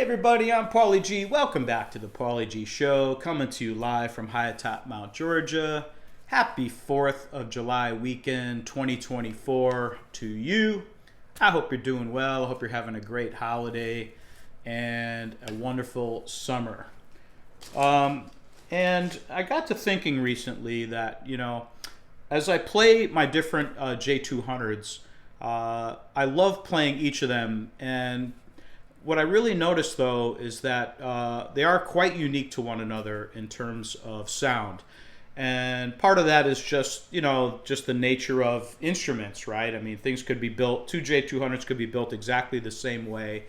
Everybody, I'm Paulie G. Welcome back to the Paulie G Show, coming to you live from high atop Mount Georgia. Happy 4th of July weekend 2024 to you. I hope you're doing well. I hope you're having a great holiday and a wonderful summer. And I got to thinking recently that, as I play my different J200s, I love playing each of them. And what I really noticed, though, is that they are quite unique to one another in terms of sound. And part of that is just the nature of instruments, right? I mean, things could be built, two J200s could be built exactly the same way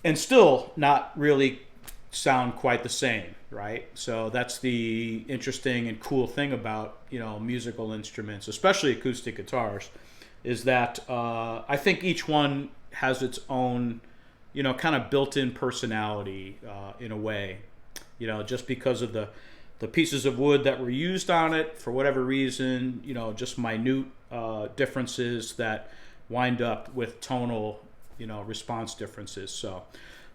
and still not really sound quite the same, right? So that's the interesting and cool thing about, musical instruments, especially acoustic guitars, is that I think each one has its own kind of built-in personality in a way, just because of the pieces of wood that were used on it for whatever reason, just minute differences that wind up with tonal, response differences. So,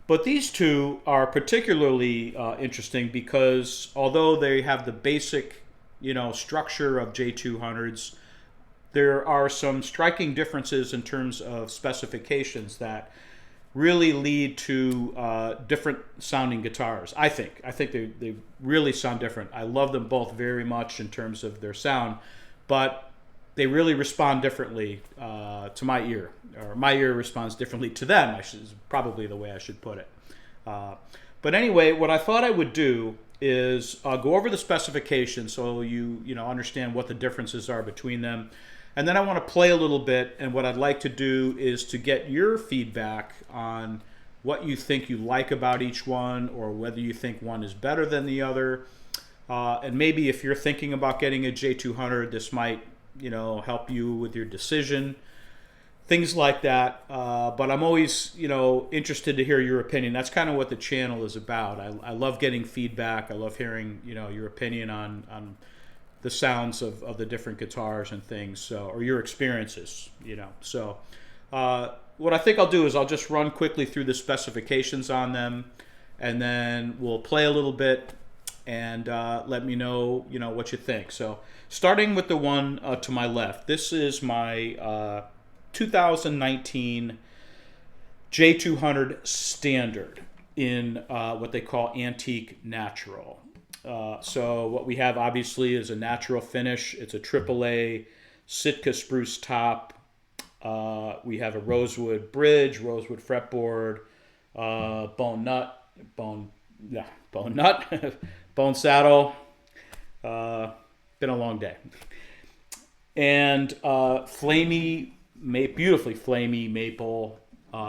but these two are particularly interesting because although they have the basic, structure of J200s, there are some striking differences in terms of specifications that really lead to different sounding guitars. I think they really sound different. I love them both very much in terms of their sound, but they really respond differently to my ear, or my ear responds differently to them, is probably the way I should put it. But anyway, what I thought I would do is go over the specifications so you understand what the differences are between them. And then I want to play a little bit, and what I'd like to do is to get your feedback on what you think you like about each one, or whether you think one is better than the other. And maybe if you're thinking about getting a J200, this might, help you with your decision, things like that. But I'm always, interested to hear your opinion. That's kind of what the channel is about. I love getting feedback. I love hearing, your opinion on the sounds of the different guitars and things, so, or your experiences, So what I think I'll do is I'll just run quickly through the specifications on them, and then we'll play a little bit and let me know, what you think. So starting with the one to my left, this is my 2019 J200 Standard in what they call Antique Natural. So what we have obviously is a natural finish. It's a AAA Sitka spruce top. We have a rosewood bridge, rosewood fretboard, bone bone saddle. Been a long day. And beautifully flamey maple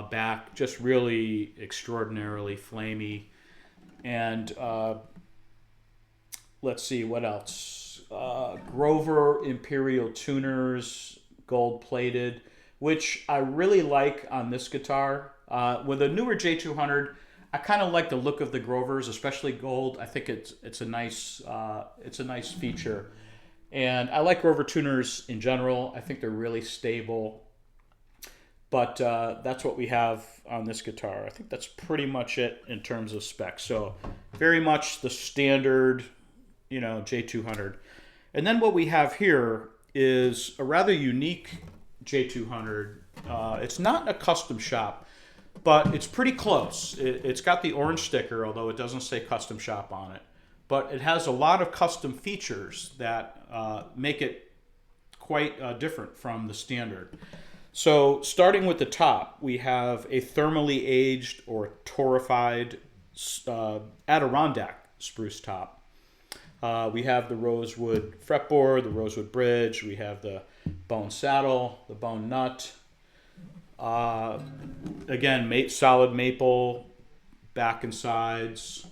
back, just really extraordinarily flamey. And let's see, what else? Grover Imperial tuners, gold plated, which I really like on this guitar. With a newer J200, I kind of like the look of the Grovers, especially gold. I think it's a nice feature, and I like Grover tuners in general. I think they're really stable. But that's what we have on this guitar. I think that's pretty much it in terms of specs. So very much the standard, J200. And then what we have here is a rather unique J200. It's not a custom shop, but it's pretty close. It's got the orange sticker, although it doesn't say custom shop on it. But it has a lot of custom features that make it quite different from the standard. So starting with the top, we have a thermally aged or torrefied Adirondack spruce top. We have the rosewood fretboard, the rosewood bridge. We have the bone saddle, the bone nut. Again, solid maple back and sides.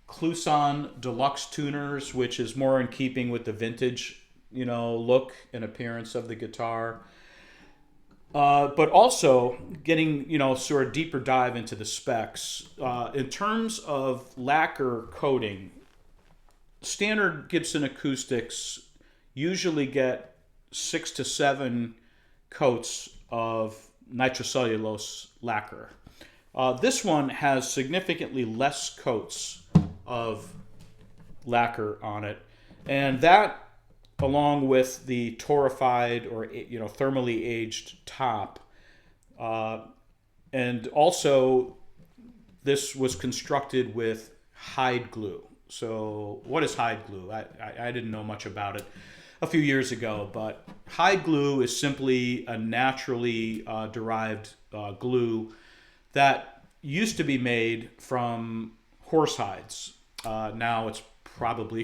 Kluson Deluxe tuners, which is more in keeping with the vintage, look and appearance of the guitar. But also getting, sort of deeper dive into the specs. In terms of lacquer coating, standard Gibson acoustics usually get 6 to 7 coats of nitrocellulose lacquer. This one has significantly less coats of lacquer on it, and that, along with the torrefied or thermally aged top, and also this was constructed with hide glue. So what is hide glue? I didn't know much about it a few years ago, but hide glue is simply a naturally derived glue that used to be made from horse hides. Now it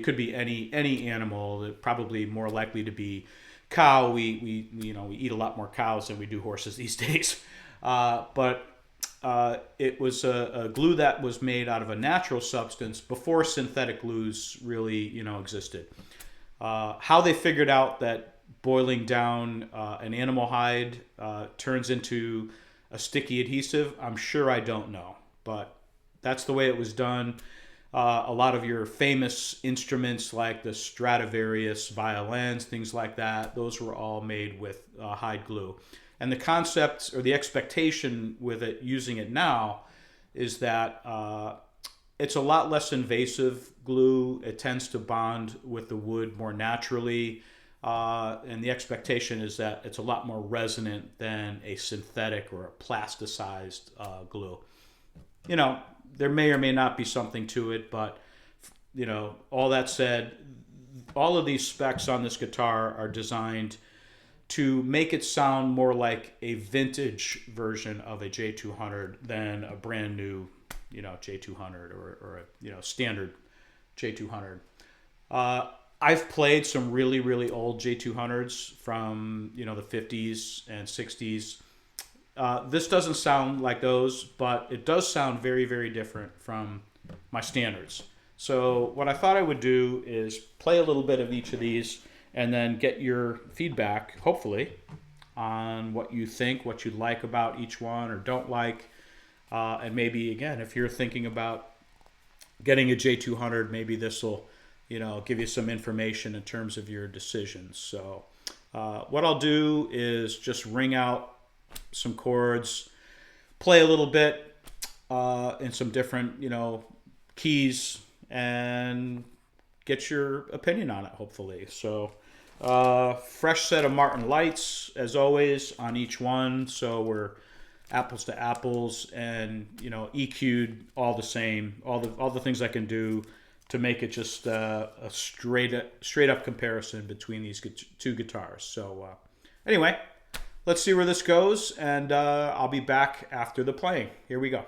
could be any animal. Probably more likely to be cow. We eat a lot more cows than we do horses these days. But it was a glue that was made out of a natural substance before synthetic glues really existed. How they figured out that boiling down an animal hide turns into a sticky adhesive, I'm sure I don't know, but that's the way it was done. A lot of your famous instruments like the Stradivarius violins, things like that, those were all made with hide glue. And the concept or the expectation with it, using it now, is that it's a lot less invasive glue. It tends to bond with the wood more naturally. And the expectation is that it's a lot more resonant than a synthetic or a plasticized glue. There may or may not be something to it, but all that said, all of these specs on this guitar are designed to make it sound more like a vintage version of a J200 than a brand new, J200 or a standard J200. I've played some really, really old J200s from the 50s and 60s. This doesn't sound like those, but it does sound very, very different from my standards. So what I thought I would do is play a little bit of each of these and then get your feedback, hopefully, on what you think, what you like about each one or don't like. And maybe, again, if you're thinking about getting a J200, maybe this will give you some information in terms of your decisions. So what I'll do is just ring out some chords, play a little bit in some different, keys, and get your opinion on it, hopefully. So fresh set of Martin lights, as always, on each one. So we're apples to apples, and EQ'd all the same, all the things I can do to make it just a straight up comparison between these two guitars. So anyway, let's see where this goes, and I'll be back after the playing. Here we go.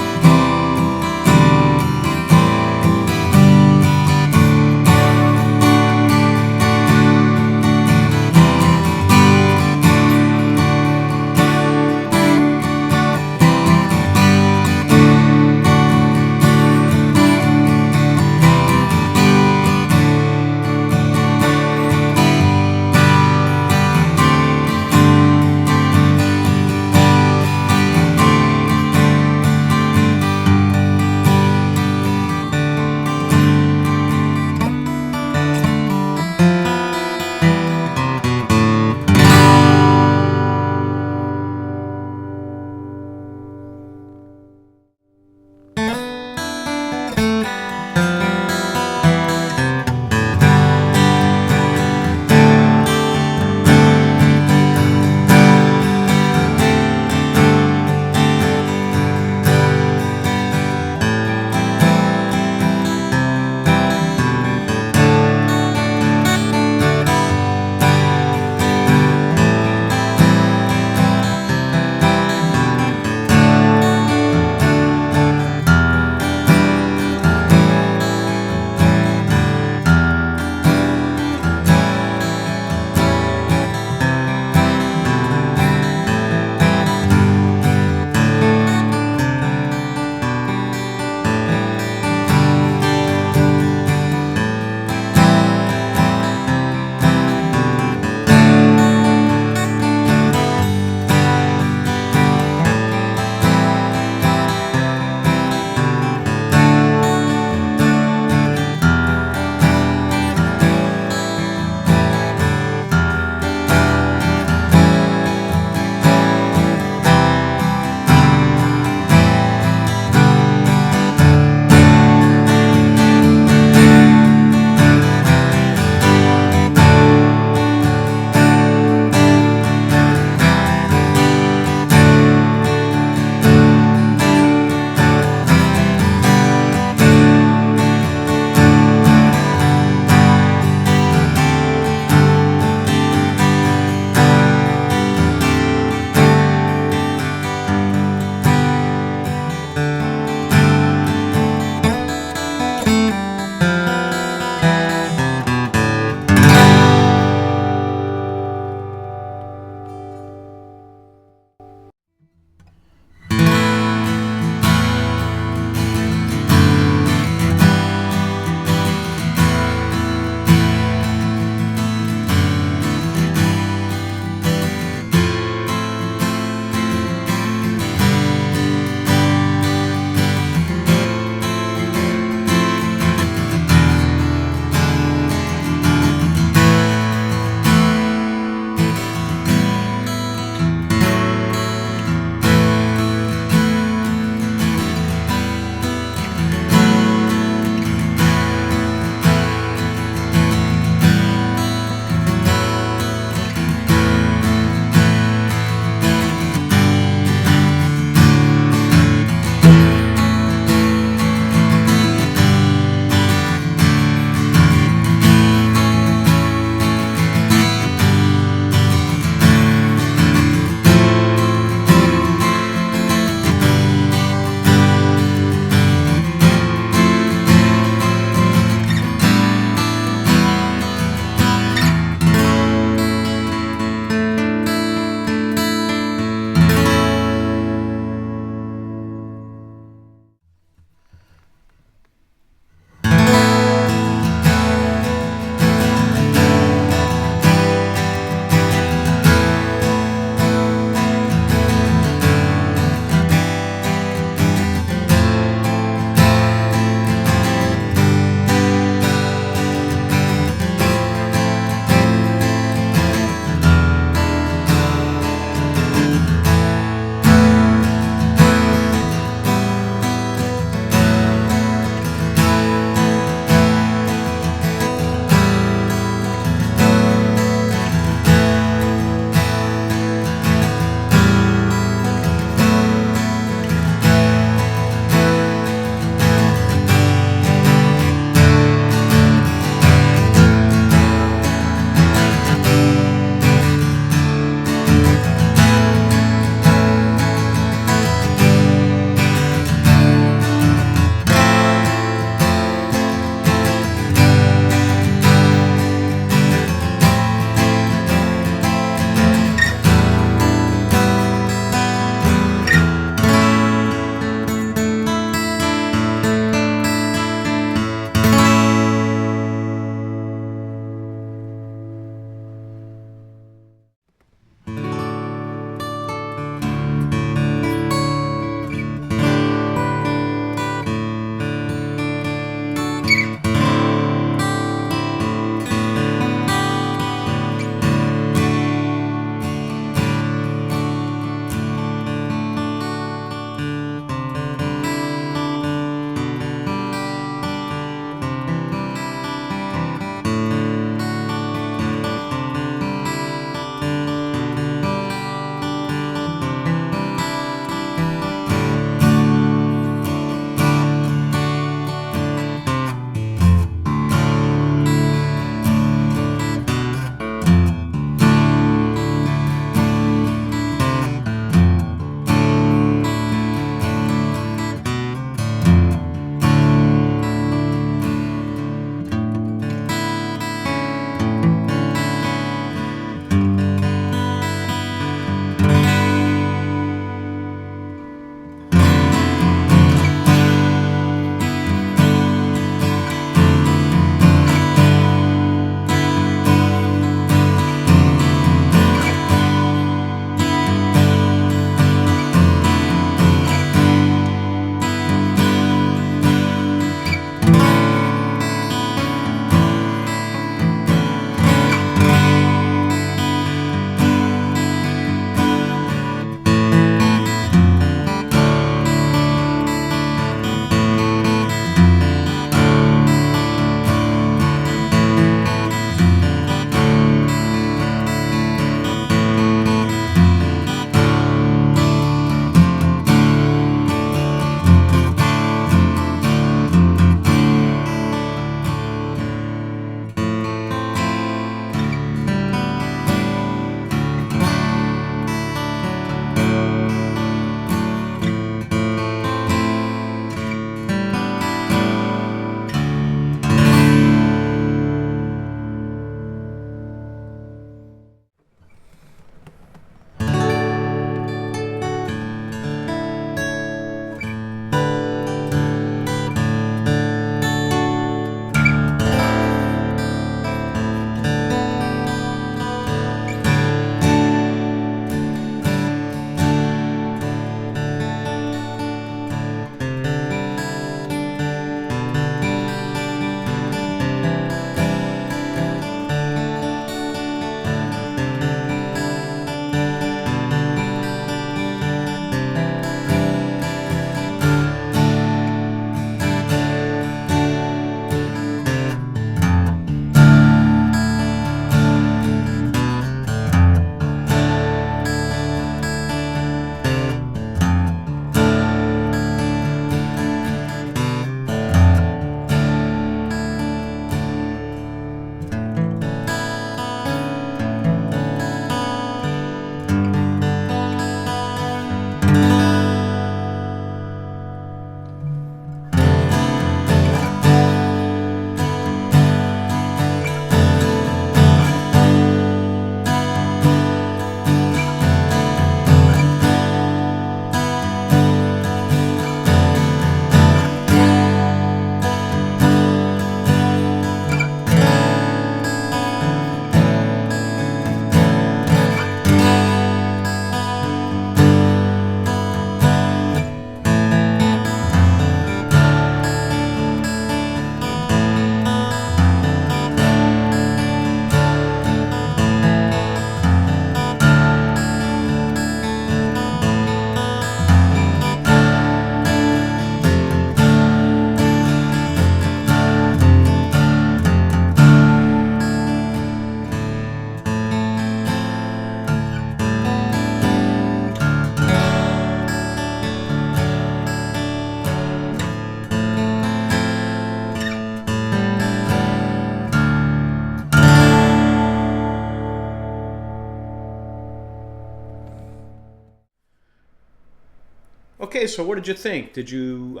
Okay, so what did you think? Did you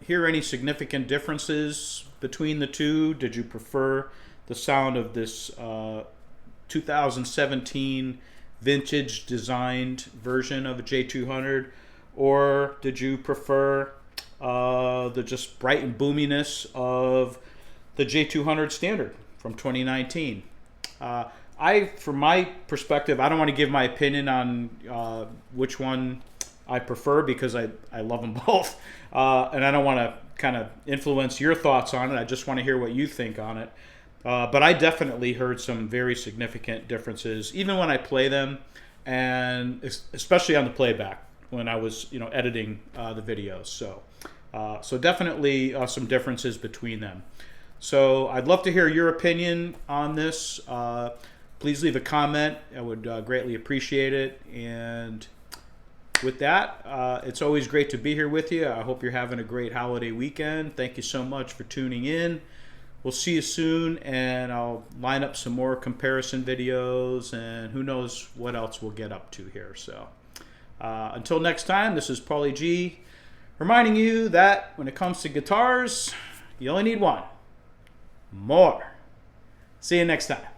hear any significant differences between the two? Did you prefer the sound of this 2017 vintage designed version of a J200, or did you prefer the just bright and boominess of the J200 Standard from 2019? From my perspective, I don't want to give my opinion on which one I prefer, because I love them both, and I don't want to kind of influence your thoughts on it. I just want to hear what you think on it. But I definitely heard some very significant differences, even when I play them, and especially on the playback when I was, editing the videos. So definitely some differences between them. So I'd love to hear your opinion on this. Please leave a comment. I would greatly appreciate it. And with that, it's always great to be here with you. I hope you're having a great holiday weekend. Thank you so much for tuning in. We'll see you soon, and I'll line up some more comparison videos, and who knows what else we'll get up to here. So until next time, this is Paulie G, reminding you that when it comes to guitars, you only need one. More. See you next time.